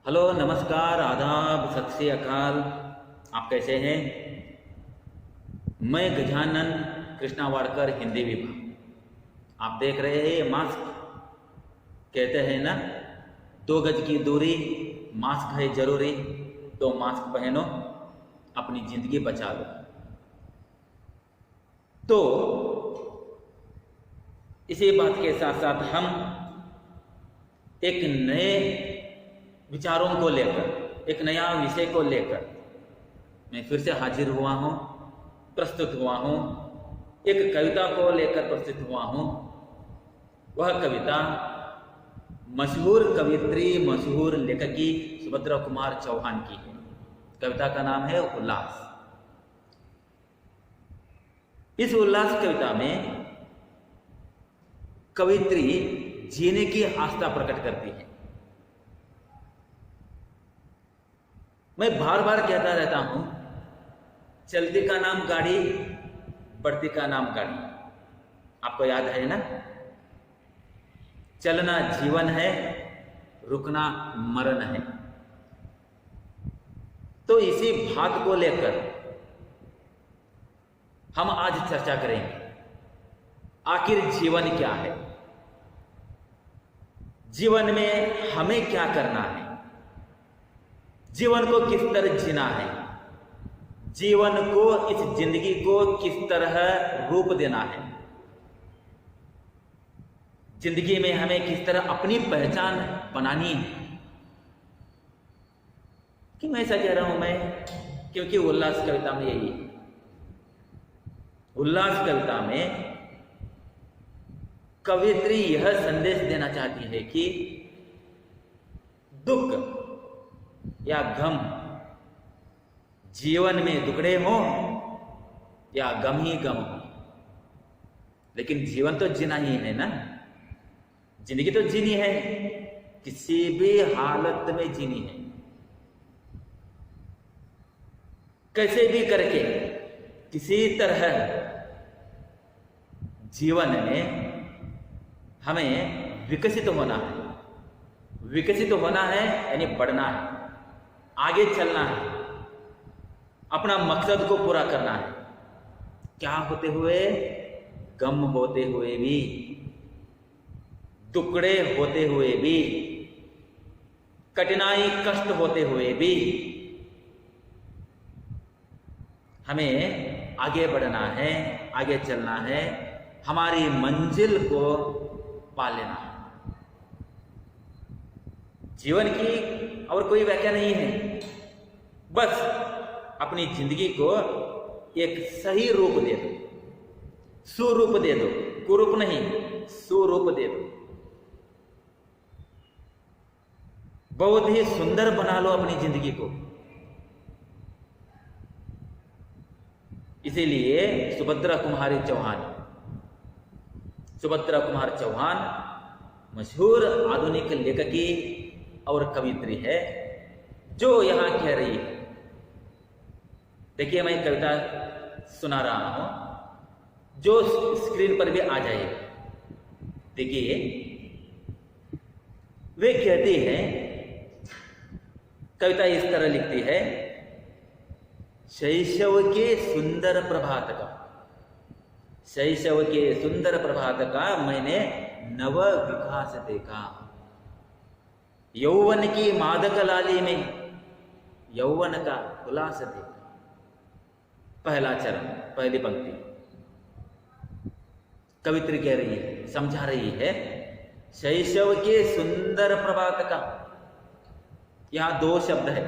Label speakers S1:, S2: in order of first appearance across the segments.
S1: Hello, नमस्कार, आदाब, सत श्री अकाल। आप कैसे हैं? मैं गजानन कृष्णावाड़कर, हिंदी विभाग। आप देख रहे हैं ये मास्क। कहते हैं ना, 2 गज की दूरी, मास्क है जरूरी, तो मास्क पहनो, अपनी जिंदगी बचा लो। तो इसी बात के साथ साथ हम एक नए विचारों को लेकर, एक नया विषय को लेकर मैं फिर से हाजिर हुआ हूँ, प्रस्तुत हुआ हूँ। एक कविता को लेकर प्रस्तुत हुआ हूँ। वह कविता मशहूर कवित्री, मशहूर लेखकी सुभद्रा कुमार चौहान की है। कविता का नाम है उल्लास। इस उल्लास कविता में कवित्री जीने की आस्था प्रकट करती है। मैं बार बार कहता रहता हूं, चलती का नाम गाड़ी, बढ़ती का नाम गाड़ी। आपको याद है ना? चलना जीवन है, रुकना मरण है। तो इसी बात को लेकर हम आज चर्चा करेंगे। आखिर जीवन क्या है? जीवन में हमें क्या करना है? जीवन को किस तरह जीना है? जीवन को, इस जिंदगी को किस तरह रूप देना है? जिंदगी में हमें किस तरह अपनी पहचान बनानी है? कि मैं ऐसा कह रहा हूं मैं, क्योंकि उल्लास कविता में यही है। उल्लास कविता में कवित्री यह संदेश देना चाहती है कि दुख या गम, जीवन में दुखड़े हो या गम ही गम हो, लेकिन जीवन तो जीना ही है ना। जिंदगी तो जीनी है, किसी भी हालत में जीनी है। कैसे भी करके किसी तरह जीवन में हमें विकसित होना है। विकसित होना है यानी बढ़ना है, आगे चलना है, अपना मकसद को पूरा करना है। क्या होते हुए? गम होते हुए भी, टुकड़े होते हुए भी, कठिनाई कष्ट होते हुए भी हमें आगे बढ़ना है, आगे चलना है, हमारी मंजिल को पा लेना है। जीवन की और कोई व्याख्या नहीं है, बस अपनी जिंदगी को एक सही रूप दे दो, सुरूप दे दो, कुरूप नहीं, सुरूप दे दो। बहुत ही सुंदर बना लो अपनी जिंदगी को। इसीलिए सुभद्रा कुमारी चौहान मशहूर आधुनिक लेखकी और कवित्री है, जो यहां कह रही है। देखिए, मैं कविता सुना रहा हूं, जो स्क्रीन पर भी आ जाएगा। देखिए, वे कहती है, कविता इस तरह लिखती है। शैशव के सुंदर प्रभात का, शैशव के सुंदर प्रभात का मैंने नव विकास देखा। यौवन की मादक लाली में यौवन का उल्लास देखा। पहला चरण, पहली पंक्ति कवित्री कह रही है, समझा रही है। शैशव के सुंदर प्रभात का, यहां 2 शब्द है।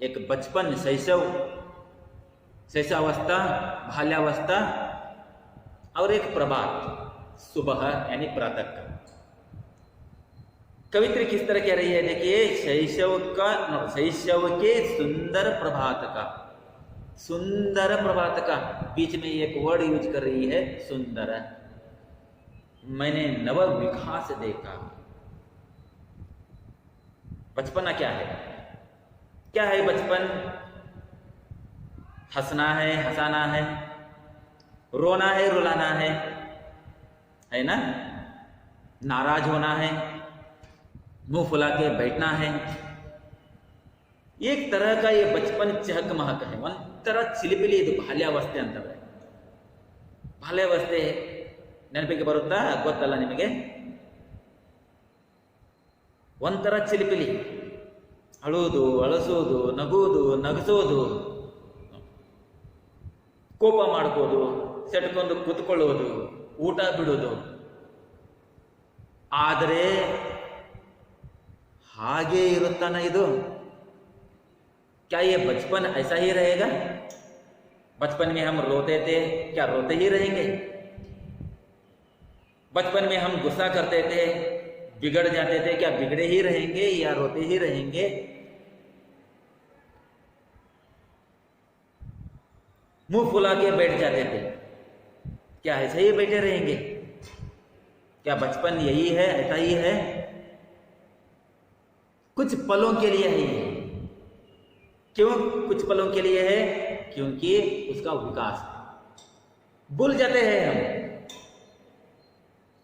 S1: एक बचपन, शैशव, शैशवावस्था, बाल्यावस्था, और एक प्रभात, सुबह यानी प्रातः का। कवित्री किस तरह कह रही है? देखिए, शैशव के सुंदर प्रभात का, सुंदर प्रभात का, बीच में एक वर्ड यूज कर रही है, सुंदर। मैंने नव विकास देखा। बचपना क्या है? क्या है बचपन? हंसना है, हंसाना है, रोना है, रुलाना है ना? नाराज होना है, मुंह फुला के बैठना है, एक तरह का ये बचपन चहक महक है, ಒಂಥರ ಚಿಲಿಪಿಲಿ ಇದು ಬಾಲ್ಯಾವಸ್ಥೆ ಅಂತವೆ. ಬಾಲ್ಯಾವಸ್ಥೆ ನೆನಪಿಗೆ ಬರುತ್ತಾ? ಗೊತ್ತಲ್ಲ ನಿಮಗೆ? ಒಂಥರ ಚಿಲಿಪಿಲಿ, ಅಳುವುದು, ಅಳಸೋದು, ನಗುವುದು, ನಗಸೋದು, ಕೋಪ ಮಾಡ್ಕೋದು, ಸೆಟ್ಕೊಂಡು ಕೂತ್ಕೊಳ್ಳೋದು, ಊಟ ಬಿಡೋದು. ಆದರೆ ಹಾಗೆ ಇರುತ್ತಾನ ಇದು? क्या ये बचपन ऐसा ही रहेगा? बचपन में हम रोते थे, क्या रोते ही रहेंगे? बचपन में हम गुस्सा करते थे, बिगड़ जाते थे, क्या बिगड़े ही रहेंगे या रोते ही रहेंगे? मुंह फुला के बैठ जाते थे, क्या ऐसे ही बैठे रहेंगे? क्या बचपन यही है, ऐसा ही है? कुछ पलों के लिए है ये. क्यों कुछ पलों के लिए है? क्योंकि उसका विकास भूल जाते हैं हम.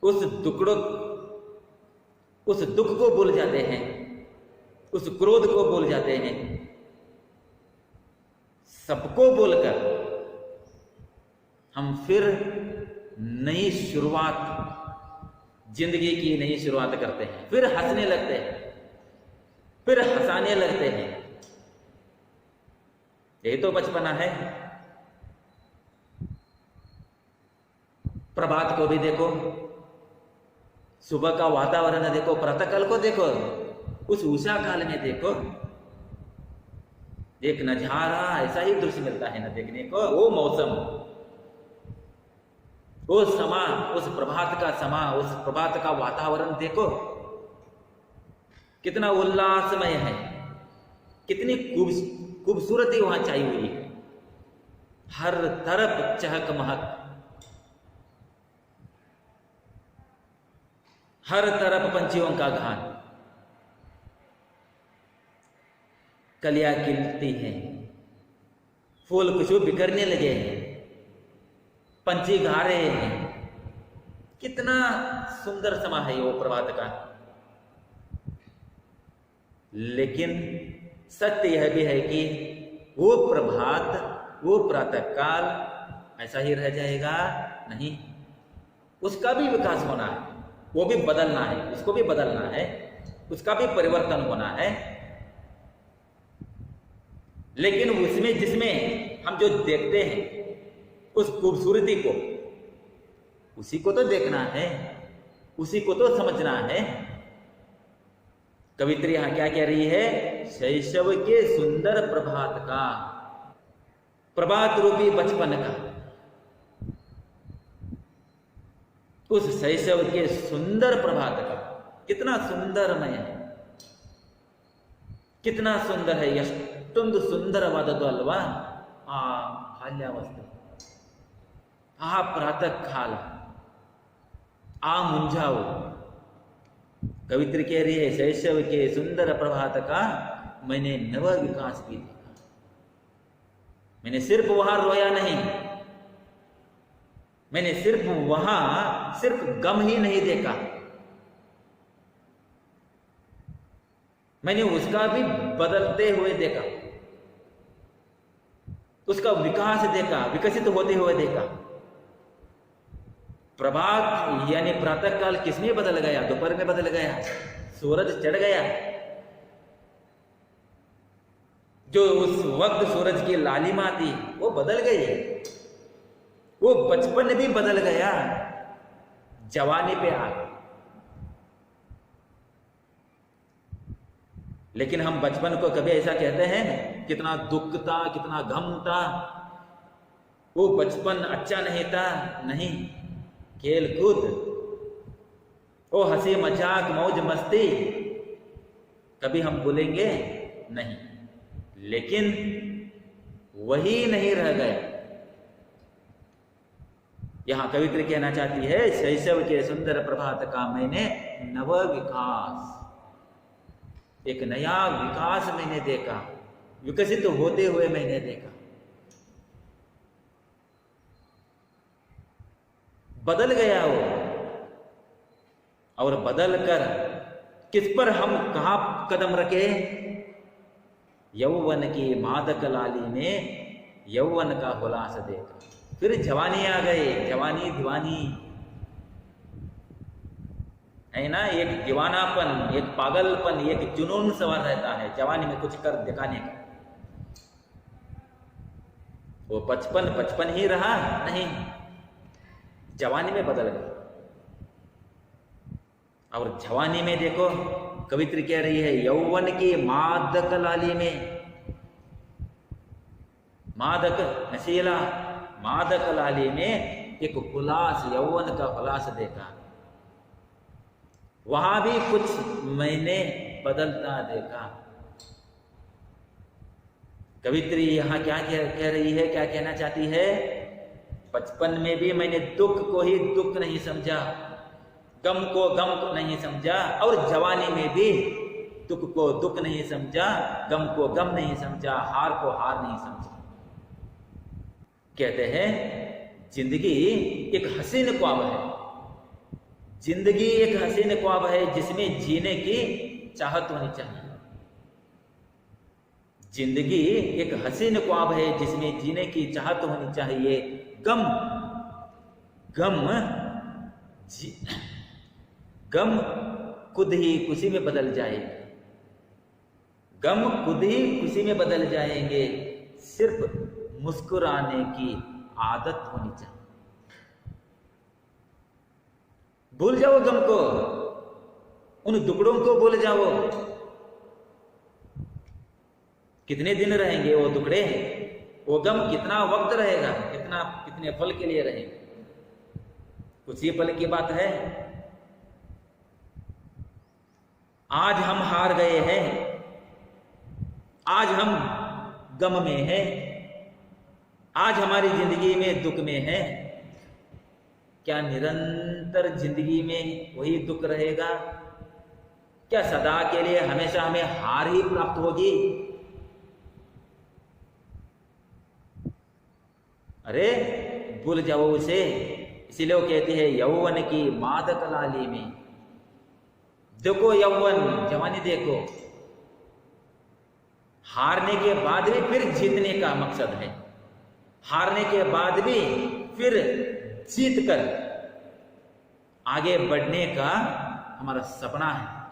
S1: उस दुख को भूल जाते हैं, उस क्रोध को भूल जाते हैं. सबको भूलकर हम फिर नई शुरुआत, जिंदगी की नई शुरुआत करते हैं. फिर हंसने लगते हैं, फिर हंसाने लगते हैं. यही तो बचपना है. प्रभात को भी देखो, सुबह का वातावरण देखो, प्रातःकाल को देखो, उस उषा काल में देखो, एक नजारा ऐसा ही दृश्य मिलता है ना देखने को. वो मौसम, वो समा, उस प्रभात का समा, उस प्रभात का वातावरण देखो, कितना उल्लासमय है, कितनी खूबसूरती वहां छाई हुई है. हर तरफ चहक महक, हर तरफ पंछियों का गान. कलियां खिलती हैं, फूल खुशबू बिखरने लगे हैं, पंछी गा रहे हैं. कितना सुंदर समा है वो प्रभात का. लेकिन सत्य यह भी है कि वो प्रभात, वो प्रातःकाल ऐसा ही रह जाएगा? नहीं, उसका भी विकास होना है, वो भी बदलना है, उसको भी बदलना है, उसका भी परिवर्तन होना है. लेकिन उसमें, जिसमें हम जो देखते हैं उस खूबसूरती को, उसी को तो देखना है, उसी को तो समझना है. कवित्री यहां क्या कह रही है? शैशव के सुंदर प्रभात का, प्रभात रूपी बचपन का, उस शैशव के सुंदर प्रभात का. कितना सुंदरमय है, कितना सुंदर है. ಎಷ್ಟೊಂದು ಸುಂದರವಾದದ್ದು ಅಲ್ವಾ ಆ ಬಾಲ್ಯಾವಸ್ಥೆ, ಆ ಪ್ರಾತಃ ಕಾಲ, ಆ ಮುಂಜಾವು. कवित्री कह रही है शैशव के सुंदर प्रभात का मैंने नव विकास भी देखा. मैंने सिर्फ वहां रोया नहीं, मैंने सिर्फ वहां सिर्फ गम ही नहीं देखा, मैंने उसका भी बदलते हुए देखा, उसका विकास देखा, विकसित होते हुए देखा. प्रभात यानी प्रातःकाल किसमें बदल गया? दोपहर में बदल गया, सूरज चढ़ गया. जो उस वक्त सूरज की लालिमा थी वो बदल गई, वो बचपन भी बदल गया, जवानी पे आ गई. लेकिन हम बचपन को कभी ऐसा कहते हैं? कितना दुख था, कितना गम था, वो बचपन अच्छा नहीं था? नहीं, खेल कूद, वो हंसी मजाक मौज मस्ती कभी हम भूलेंगे नहीं. लेकिन वही नहीं रह गया. यहां कवित्री कहना चाहती है शैशव के सुंदर प्रभात का मैंने नव विकास, एक नया विकास मैंने देखा, विकसित होते हुए मैंने देखा. बदल गया वो, और बदल कर किस पर हम कहां कदम रखे यौवन की मादक लाली में यौवन का हुलास देखा। फिर जवानी आ गई, जवानी दीवानी है ना, एक दीवानापन, एक पागलपन, एक जुनून सवार रहता है जवानी में कुछ कर दिखाने का। वो बचपन ही रहा नहीं, जवानी में बदल गया। और जवानी में देखो कवित्री कह रही है यौवन की मादक लाली में, मादक नशीला मादक लाली में एक हुलास, यौवन का हुलास देखा। वहां भी कुछ मैंने बदलता देखा। कवित्री यहां क्या कह रही है, क्या कहना चाहती है? बचपन में भी मैंने दुख को ही दुख नहीं समझा, गम को गम को नहीं समझा, और जवानी में भी दुख को दुख नहीं समझा, गम को गम नहीं समझा, हार को हार नहीं समझा। कहते हैं जिंदगी एक हसीन ख्वाब है, जिंदगी एक हसीन ख्वाब है जिसमें जीने की चाहत होनी चाहिए। जिंदगी एक हसीन ख्वाब है जिसमें जीने की चाहत होनी चाहिए। गम गम गम खुद ही खुशी में बदल जाएगा, गम खुद ही खुशी में बदल जाएंगे। सिर्फ मुस्कुराने की आदत होनी चाहिए। भूल जाओ गम को, उन दुखड़ों को भूल जाओ। कितने दिन रहेंगे वो दुखड़े, वो गम कितना वक्त रहेगा, कितने पल के लिए रहेगा? कुछ ही पल की बात है। आज हम हार गए हैं, आज हम गम में हैं, आज हमारी जिंदगी में दुख में है। क्या निरंतर जिंदगी में वही दुख रहेगा? क्या सदा के लिए हमेशा हमें हार ही प्राप्त होगी? अरे भूल जाओ उसे। इसीलिए वो कहते हैं यौवन की मादक लाली में। देखो यौवन, जवानी देखो, हारने के बाद भी फिर जीतने का मकसद है, हारने के बाद भी फिर जीत कर आगे बढ़ने का हमारा सपना है।